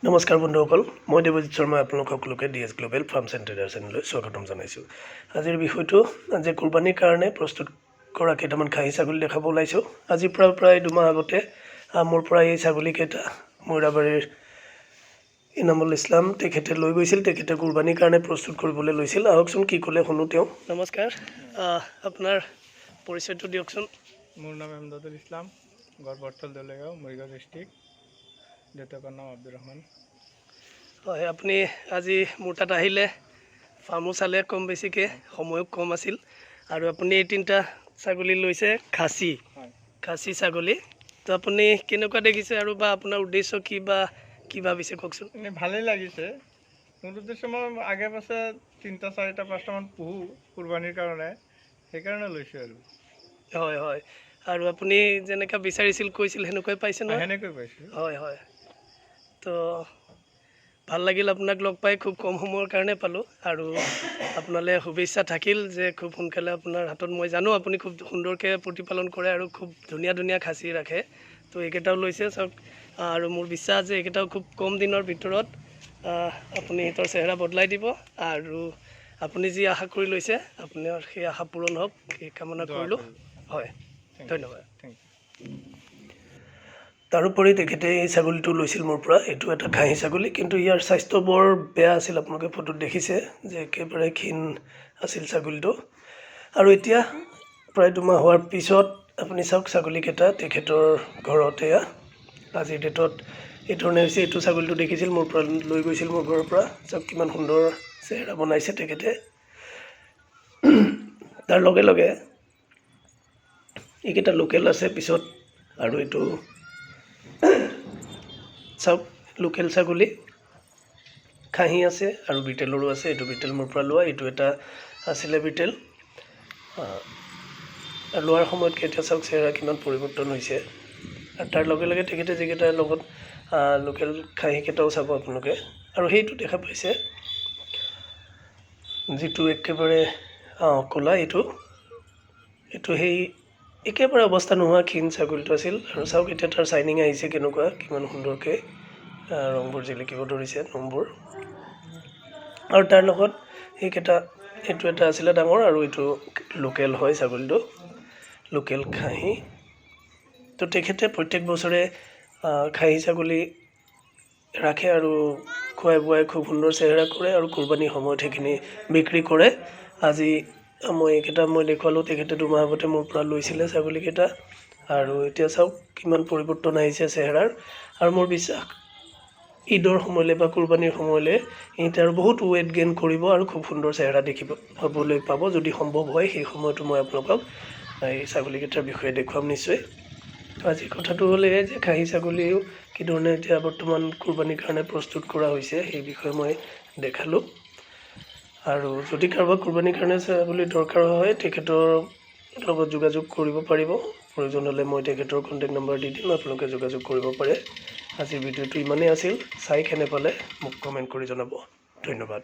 নমস্কাৰ বন্ধুসকল, মই দেৱজিৎ শৰ্মা আপোনালোক সকলোকে DS global farms and traders চেনেললৈ স্বাগতম জনাইছোঁ। আজিৰ বিষয়টো আজি কুৰবানীৰ কাৰণে প্ৰস্তুত কৰা কেইটামান খাহী ছাগলী দেখাব ওলাইছোঁ। আজিৰ পৰা প্ৰায় 2 মাহ আগতে মোৰ পৰা এই ছাগলীকেইটা মৈৰাবাৰীৰ ইনামুল ইছলাম তেখেতে লৈ গৈছিল। তেখেতে কুৰবানীৰ কাৰণে প্ৰস্তুত কৰিবলৈ লৈছিল। আহকচোন কি ক'লে শুনো তেওঁ। নমস্কাৰ, আপোনাৰ পৰিচয়টো দিয়কচোন। মোৰ নাম এমদাদুল ইছলাম, গড় বৰতল দলেগাঁও, মৰিগাঁও ডিষ্ট্ৰিক্ট। দেউতাকৰ নাম আব্দুৰ ৰহমান। হয়, আপুনি আজি মোৰ তাত আহিলে, ফাৰ্মো চালে কম বেছিকৈ, সময়ো কম আছিল, আৰু আপুনি এই 3টা ছাগলী লৈছে খাচী ছাগলী। তো আপুনি কেনেকুৱা দেখিছে আৰু বা আপোনাৰ উদ্দেশ্য কি ভাবিছে কওকচোন। এনেই ভালেই লাগিছে। মোৰ উদ্দেশ্য মই আগে পাছে 3টা 4টা 5টামান পুহোঁ কুৰবানীৰ কাৰণে, সেইকাৰণে লৈছোঁ আৰু। হয় হয়, আৰু আপুনি যেনেকৈ বিচাৰিছিল কৈছিল সেনেকুৱাই পাইছে নহয়? সেনেকৈ পাইছোঁ। হয় হয়, তো ভাল লাগিল আপোনাক লগ পাই, খুব কম সময়ৰ কাৰণে পালোঁ, আৰু আপোনালৈ শুভেচ্ছা থাকিল যে খুব সোনকালে আপোনাৰ হাতত, মই জানো আপুনি খুব সুন্দৰকৈ প্ৰতিপালন কৰে আৰু খুব ধুনীয়া ধুনীয়া খাচী ৰাখে। তো এইকেইটাও লৈছে চাওক, আৰু মোৰ বিশ্বাস যে এইকেইটাও খুব কম দিনৰ ভিতৰত আপুনি সিহঁতৰ চেহেৰা বদলাই দিব, আৰু আপুনি যি আশা কৰি লৈছে আপোনাৰ সেই আশা পূৰণ হওক, এই কামনা কৰিলোঁ। হয়, ধন্যবাদ। তাৰোপৰি তেখেতে এই ছাগলীটো লৈছিল মোৰ পৰা। এইটো এটা খাহী ছাগলী, কিন্তু ইয়াৰ স্বাস্থ্য বৰ বেয়া আছিল। আপোনালোকে ফটোত দেখিছে যে একেবাৰে ক্ষীণ আছিল ছাগলীটো। আৰু এতিয়া প্ৰায় 2 মাহ হোৱাৰ পিছত আপুনি চাওক ছাগলীকেইটা তেখেতৰ ঘৰত, এয়া আজিৰ ডেটত এই ধৰণে হৈছে। এইটো ছাগলীটো দেখিছিল মোৰ পৰা, লৈ গৈছিল মোৰ ঘৰৰ পৰা। চাওক কিমান সুন্দৰ চেহেৰা বনাইছে তেখেতে। তাৰ লগে লগে এইকেইটা লোকেল আছে পিছত, আৰু এইটো চাওক লোকেল ছাগলী, খাহী আছে আৰু বিটেলৰো আছে। এইটো বিটেল মোৰ পৰা লোৱা, এইটো এটা আছিলে বিটেল। লোৱাৰ সময়ত কেতিয়া চাওক চেহেৰা কিমান পৰিৱৰ্তন হৈছে। আৰু তাৰ লগে লগে তেখেতে যিকেইটাৰ লগত লোকেল খাহীকেইটাও চাব আপোনালোকে। আৰু সেইটো দেখা পাইছে যিটো একেবাৰে ক'লা, এইটো সেই একেবাৰে অৱস্থা নোহোৱা ক্ষীণ ছাগলীটো আছিল। আৰু চাওক এতিয়া তাৰ চাইনিং আহিছে কেনেকুৱা, কিমান সুন্দৰকৈ ৰংবোৰ জিলিকিব ধৰিছে, নোমবোৰ। আৰু তাৰ লগত এইকেইটা, এইটো এটা আছিলে ডাঙৰ, আৰু এইটো লোকেল হয় ছাগলীটো, লোকেল খাহী। তো তেখেতে প্ৰত্যেক বছৰে খাহী ছাগলী ৰাখে আৰু খুৱাই বুৱাই খুব সুন্দৰ চেহেৰা কৰে, আৰু কুৰবানীৰ সময়ত সেইখিনি বিক্ৰী কৰে। আজি মই এইকেইটা দেখুৱালোঁ, তেখেতে 2 মাহ আগতে মোৰ পৰা লৈছিলে ছাগলীকেইটা, আৰু এতিয়া চাওক কিমান পৰিৱৰ্তন আহিছে চেহেৰাৰ। আৰু মোৰ বিশ্বাস ঈদৰ সময়লৈ বা কুৰবানীৰ সময়লৈ ইহঁতে আৰু বহুত ৱেইট গেইন কৰিব আৰু খুব সুন্দৰ চেহেৰা দেখিবলৈ পাব। যদি সম্ভৱ হয় সেই সময়তো মই আপোনালোকক এই ছাগলীকেইটাৰ বিষয়ে দেখুৱাম নিশ্চয়। আজিৰ কথাটো হ'লে যে খাহী ছাগলীও কি ধৰণে এতিয়া বৰ্তমান কুৰবানীৰ কাৰণে প্ৰস্তুত কৰা হৈছে সেই বিষয়ে মই দেখালোঁ। আৰু যদি কাৰোবাৰ কুৰবানীৰ কাৰণে ছাগলী দৰকাৰ হয় তেখেতৰ লগত যোগাযোগ কৰিব পাৰিব। প্ৰয়োজন হ'লে মই তেখেতৰ কণ্টেক্ট নম্বৰ দি দিম, আপোনালোকে যোগাযোগ কৰিব পাৰে। আজিৰ ভিডিঅ'টো ইমানেই আছিল। চাই কেনে পালে মোক কমেণ্ট কৰি জনাব। ধন্যবাদ।